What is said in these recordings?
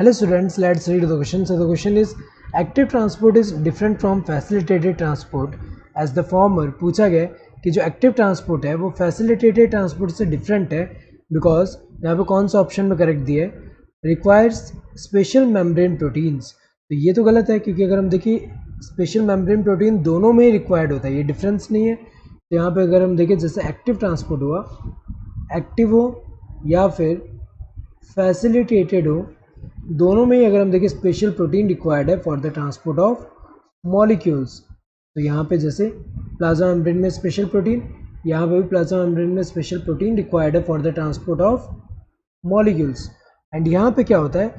Hello students, let's read the question. So the question is, active transport is different from facilitated transport as the former. पूछा गया कि जो active transport है वो facilitated transport से different है because यहाँ पे कौन सा ऑप्शन में करेक्ट दिया है, रिक्वायर्स स्पेशल मेम्ब्रेन प्रोटीन्स। तो ये तो गलत है क्योंकि अगर हम देखिए स्पेशल मेम्ब्रेन प्रोटीन दोनों में ही रिक्वायर्ड होता है, ये डिफरेंस नहीं है। तो यहाँ पे अगर हम देखें जैसे एक्टिव ट्रांसपोर्ट हुआ, एक्टिव हो या फिर फैसिलिटेटेड हो, दोनों में ही अगर हम देखें स्पेशल प्रोटीन रिक्वायर्ड है for the transport of molecules. तो यहाँ पे जैसे प्लाज्मा मेम्ब्रेन में स्पेशल प्रोटीन, यहाँ पे भी प्लाज्मा मेम्ब्रेन में स्पेशल प्रोटीन रिक्वायर्ड है for the transport of molecules. And यहाँ पे क्या होता है,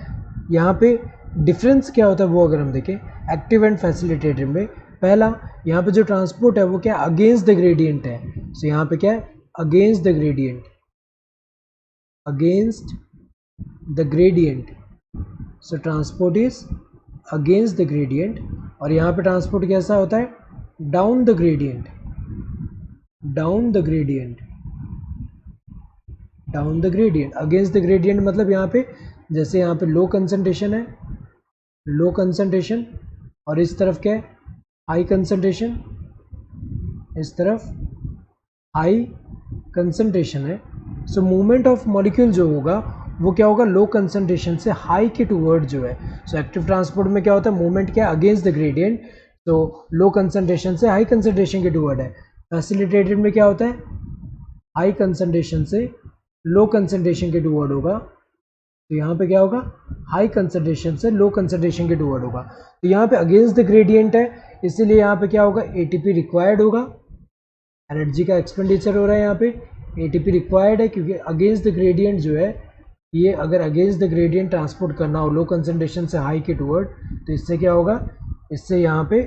यहाँ पे डिफरेंस क्या होता है वो अगर हम देखें एक्टिव एंड फैसिलिटेटेड में, पहला यहाँ पे जो ट्रांसपोर्ट है वो क्या अगेंस्ट द ग्रेडियंट है। सो यहाँ पे क्या है, against the gradient, against the gradient. So transport is against the gradient. और यहाँ पे ट्रांसपोर्ट कैसा होता है, down the gradient, down the gradient, down the gradient. Against the gradient मतलब यहाँ पे जैसे यहाँ पे लो कंसंट्रेशन है, लो कंसंट्रेशन, और इस तरफ क्या है हाई कंसंट्रेशन, इस तरफ हाई कंसंट्रेशन है। सो मूवमेंट ऑफ मॉलिक्यूल जो होगा वो क्या होगा, लो कंसंट्रेशन से हाई के टूवर्ड जो है। सो एक्टिव ट्रांसपोर्ट में क्या होता है, मूवमेंट क्या है अगेंस्ट द ग्रेडियंट, तो लो कंसंट्रेशन से हाई कंसंट्रेशन के टूवर्ड है। फैसिलिटेटेड में क्या होता है, हाई कंसंट्रेशन से लो कंसंट्रेशन के टूवर्ड होगा। तो यहाँ पे क्या होगा, हाई कंसंट्रेशन से लो कंसंट्रेशन के टूवर्ड होगा। तो यहाँ पे अगेंस्ट द ग्रेडियंट है, इसीलिए यहाँ पे क्या होगा, एटीपी रिक्वायर्ड होगा, एनर्जी का एक्सपेंडिचर हो रहा है यहाँ पे, एटीपी रिक्वायर्ड है क्योंकि अगेंस्ट द ग्रेडियंट जो है, ये अगर अगेंस्ट द ग्रेडियंट ट्रांसपोर्ट करना हो लो कंसंट्रेशन से हाई के टूवर्ड, तो इससे क्या होगा, इससे यहाँ पे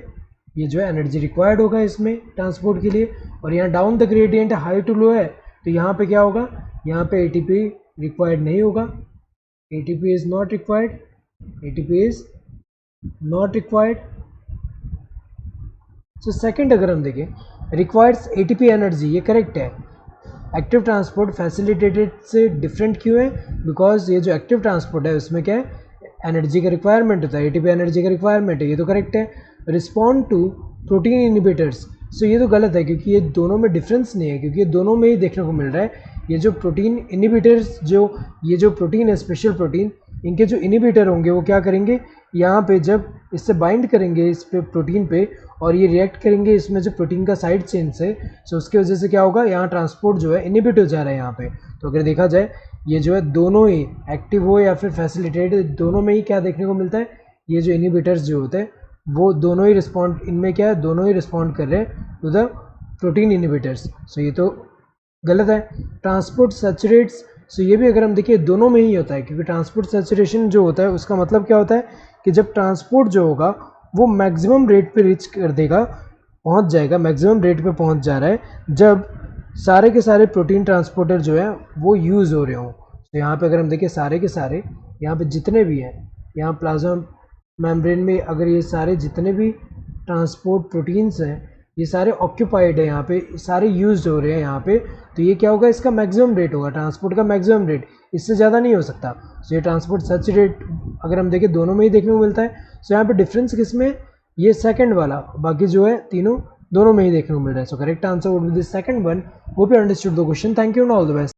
ये जो है एनर्जी रिक्वायर्ड होगा इसमें ट्रांसपोर्ट के लिए। और यहाँ down the gradient high to low है, तो यहाँ पे क्या होगा, यहाँ पे एटीपी रिक्वायर्ड नहीं होगा, ATP is not required, ATP is not required. So second अगर हम देखें, रिक्वायर्स एटीपी एनर्जी, ये करेक्ट है। एक्टिव ट्रांसपोर्ट फैसिलिटेटेड से डिफरेंट क्यों है, बिकॉज ये जो एक्टिव ट्रांसपोर्ट है उसमें क्या है, एनर्जी का रिक्वायरमेंट होता है, एटीपी एनर्जी का रिक्वायरमेंट है, ये तो करेक्ट है। रिस्पॉन्ड टू प्रोटीन इनिबिटर्स, सो ये तो गलत है क्योंकि ये दोनों में डिफरेंस नहीं है, क्योंकि ये दोनों में ही देखने को मिल रहा है। ये जो प्रोटीन इनिबिटर्स, जो ये जो प्रोटीन है स्पेशल प्रोटीन, इनके जो इनिबिटर होंगे वो क्या करेंगे, यहाँ पे जब इससे बाइंड करेंगे इस पे प्रोटीन पे और ये रिएक्ट करेंगे इसमें जो प्रोटीन का साइड चेन से, सो उसकी वजह से क्या होगा, यहाँ ट्रांसपोर्ट जो है इनिबिट हो जा रहा है यहाँ पे। तो अगर देखा जाए ये जो है दोनों ही एक्टिव हो या फिर फैसिलिटेटेड, दोनों में ही क्या देखने को मिलता है, ये जो इनिबिटर्स जो होते हैं वो दोनों ही रिस्पॉन्ड, इनमें क्या है दोनों ही रिस्पॉन्ड कर रहे हैं टू द प्रोटीन इनिबिटर्स। सो ये तो गलत है। ट्रांसपोर्ट सैचुरेट्स, सो ये भी अगर हम देखिए दोनों में ही होता है क्योंकि ट्रांसपोर्ट सैचुरेशन जो होता है उसका मतलब क्या होता है कि जब ट्रांसपोर्ट जो होगा वो मैक्सिमम रेट पे रीच कर देगा, पहुंच जाएगा, मैक्सिमम रेट पे पहुंच जा रहा है जब सारे के सारे प्रोटीन ट्रांसपोर्टर जो है वो यूज़ हो रहे हों। तो यहाँ पे अगर हम देखें सारे के सारे यहाँ पे जितने भी हैं, यहाँ प्लाज्मा मेम्ब्रेन में अगर ये सारे जितने भी ट्रांसपोर्ट प्रोटीन्स हैं ये सारे ऑक्यूपाइड है, यहाँ पे सारे यूज्ड हो रहे हैं यहाँ पे, तो ये क्या होगा, इसका मैक्सिमम रेट होगा, ट्रांसपोर्ट का मैक्सिमम रेट, इससे ज़्यादा नहीं हो सकता। सो ये ट्रांसपोर्ट सैचुरेट अगर हम देखें दोनों में ही देखने को मिलता है। सो यहाँ पे डिफरेंस किस में, ये सेकंड वाला, बाकी जो है तीनों दोनों में ही देखने को मिल रहा है। So correct answer would be the second one. Hope you understood the question. Thank you and all the best.